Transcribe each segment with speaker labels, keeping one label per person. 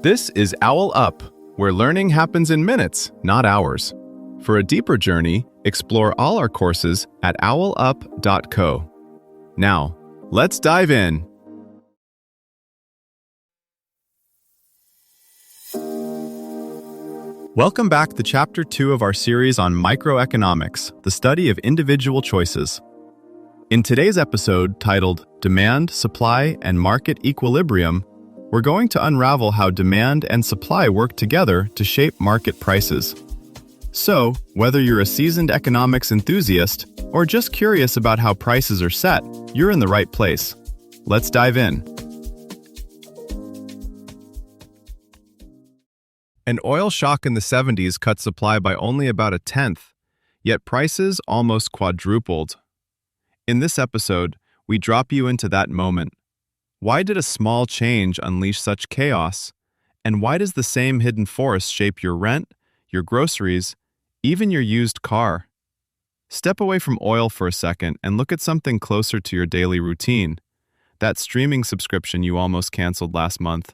Speaker 1: This is OwlUp, where learning happens in minutes, not hours. For a deeper journey, explore all our courses at owlup.co. Now, let's dive in. Welcome back to Chapter 2 of our series on microeconomics, the study of individual choices. In today's episode, titled Demand, Supply, and Market Equilibrium, we're going to unravel how demand and supply work together to shape market prices. So, whether you're a seasoned economics enthusiast or just curious about how prices are set, you're in the right place. Let's dive in. An oil shock in the 70s cut supply by only about a tenth, yet prices almost quadrupled. In this episode, we drop you into that moment. Why did a small change unleash such chaos? And why does the same hidden force shape your rent, your groceries, even your used car? Step away from oil for a second and look at something closer to your daily routine. That streaming subscription you almost canceled last month,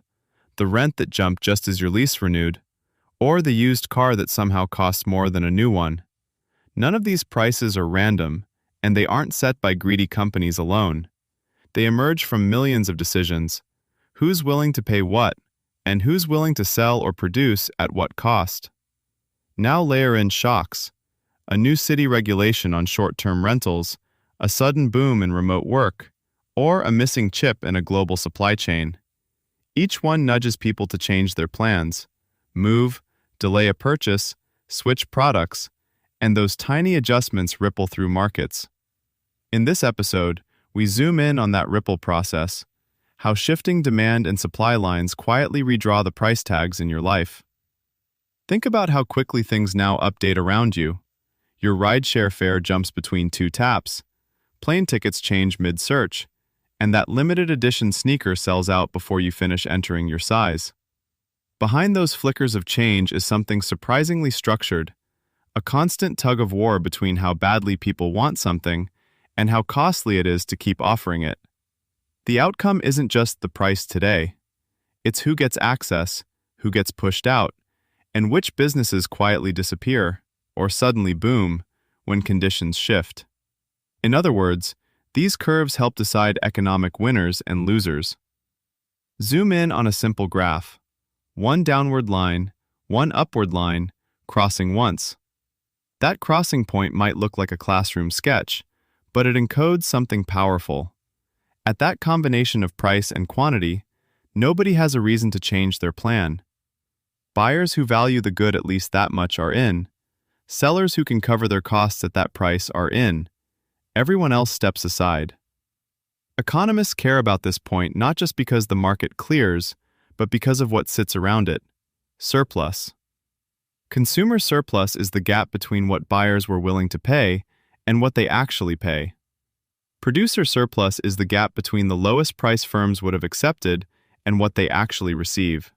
Speaker 1: the rent that jumped just as your lease renewed, or the used car that somehow costs more than a new one. None of these prices are random, and they aren't set by greedy companies alone. They emerge from millions of decisions. Who's willing to pay what, and who's willing to sell or produce at what cost? Now layer in shocks, a new city regulation on short-term rentals, a sudden boom in remote work, or a missing chip in a global supply chain. Each one nudges people to change their plans, move, delay a purchase, switch products, and those tiny adjustments ripple through markets. In this episode, we zoom in on that ripple process, how shifting demand and supply lines quietly redraw the price tags in your life. Think about how quickly things now update around you. Your rideshare fare jumps between two taps, plane tickets change mid-search, and that limited edition sneaker sells out before you finish entering your size. Behind those flickers of change is something surprisingly structured, a constant tug of war between how badly people want something and how costly it is to keep offering it. The outcome isn't just the price today. It's who gets access, who gets pushed out, and which businesses quietly disappear, or suddenly boom, when conditions shift. In other words, these curves help decide economic winners and losers. Zoom in on a simple graph. One downward line, one upward line, crossing once. That crossing point might look like a classroom sketch, but it encodes something powerful. At that combination of price and quantity, nobody has a reason to change their plan. Buyers who value the good at least that much are in. Sellers who can cover their costs at that price are in. Everyone else steps aside. Economists care about this point not just because the market clears, but because of what sits around it: surplus. Consumer surplus is the gap between what buyers were willing to pay and what they actually pay. Producer surplus is the gap between the lowest price firms would have accepted and what they actually receive.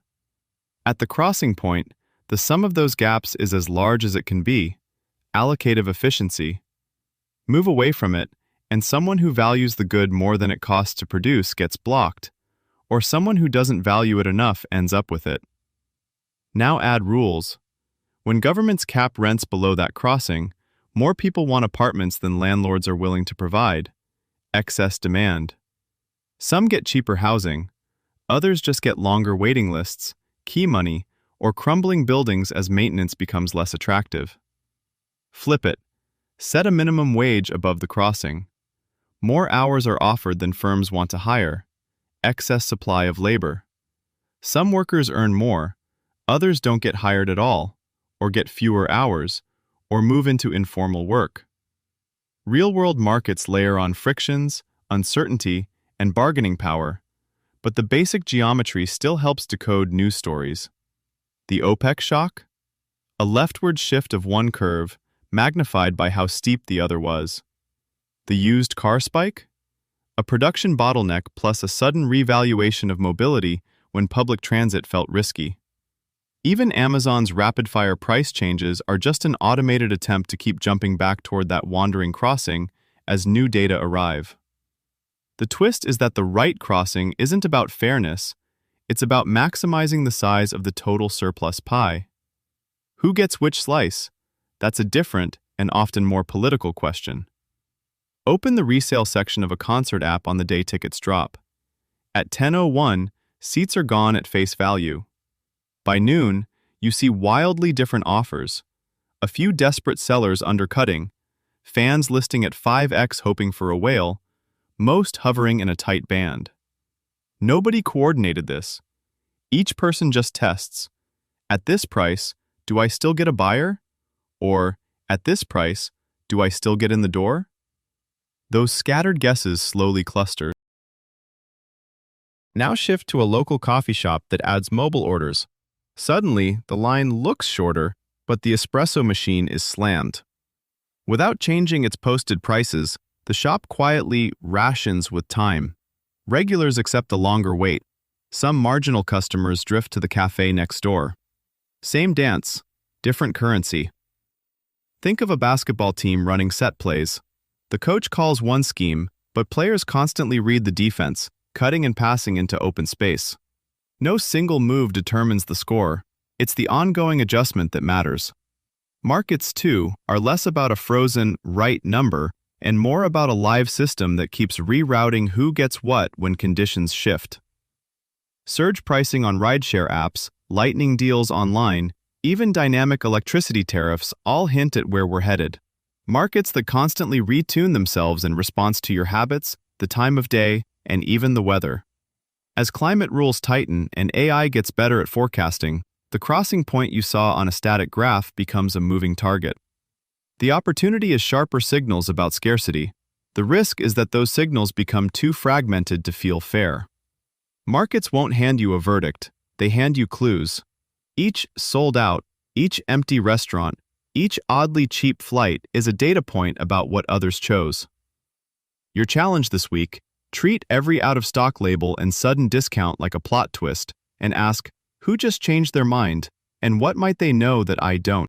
Speaker 1: At the crossing point, the sum of those gaps is as large as it can be: allocative efficiency. Move away from it, and someone who values the good more than it costs to produce gets blocked, or someone who doesn't value it enough ends up with it. Now add rules. When governments cap rents below that crossing, more people want apartments than landlords are willing to provide. Excess demand. Some get cheaper housing, others just get longer waiting lists, key money, or crumbling buildings as maintenance becomes less attractive. Flip it. Set a minimum wage above the crossing. More hours are offered than firms want to hire. Excess supply of labor. Some workers earn more, others don't get hired at all, or get fewer hours, or move into informal work. Real-world markets layer on frictions, uncertainty, and bargaining power, but the basic geometry still helps decode news stories. The OPEC shock? A leftward shift of one curve, magnified by how steep the other was. The used car spike? A production bottleneck plus a sudden revaluation of mobility when public transit felt risky. Even Amazon's rapid-fire price changes are just an automated attempt to keep jumping back toward that wandering crossing as new data arrive. The twist is that the right crossing isn't about fairness, It's about maximizing the size of the total surplus pie. Who gets which slice? That's a different and often more political question. Open the resale section of a concert app on the day tickets drop. At 10:01, seats are gone at face value. By noon, you see wildly different offers. A few desperate sellers undercutting, fans listing at 5x hoping for a whale, most hovering in a tight band. Nobody coordinated this. Each person just tests. At this price, do I still get a buyer? Or, at this price, do I still get in the door? Those scattered guesses slowly cluster. Now shift to a local coffee shop that adds mobile orders. Suddenly, the line looks shorter, but the espresso machine is slammed. Without changing its posted prices, the shop quietly rations with time. Regulars accept a longer wait. Some marginal customers drift to the cafe next door. Same dance, different currency. Think of a basketball team running set plays. The coach calls one scheme, but players constantly read the defense, cutting and passing into open space. No single move determines the score. It's the ongoing adjustment that matters. Markets, too, are less about a frozen right number and more about a live system that keeps rerouting who gets what when conditions shift. Surge pricing on rideshare apps, lightning deals online, even dynamic electricity tariffs all hint at where we're headed. Markets that constantly retune themselves in response to your habits, the time of day, and even the weather. As climate rules tighten and AI gets better at forecasting, the crossing point you saw on a static graph becomes a moving target. The opportunity is sharper signals about scarcity. The risk is that those signals become too fragmented to feel fair. Markets won't hand you a verdict, they hand you clues. Each sold out, each empty restaurant, each oddly cheap flight is a data point about what others chose. Your challenge this week: treat every out-of-stock label and sudden discount like a plot twist, and ask, who just changed their mind, and what might they know that I don't?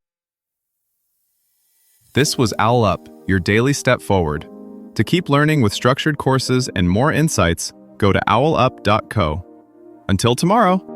Speaker 1: This was OwlUp, your daily step forward. To keep learning with structured courses and more insights, go to owlup.co. Until tomorrow!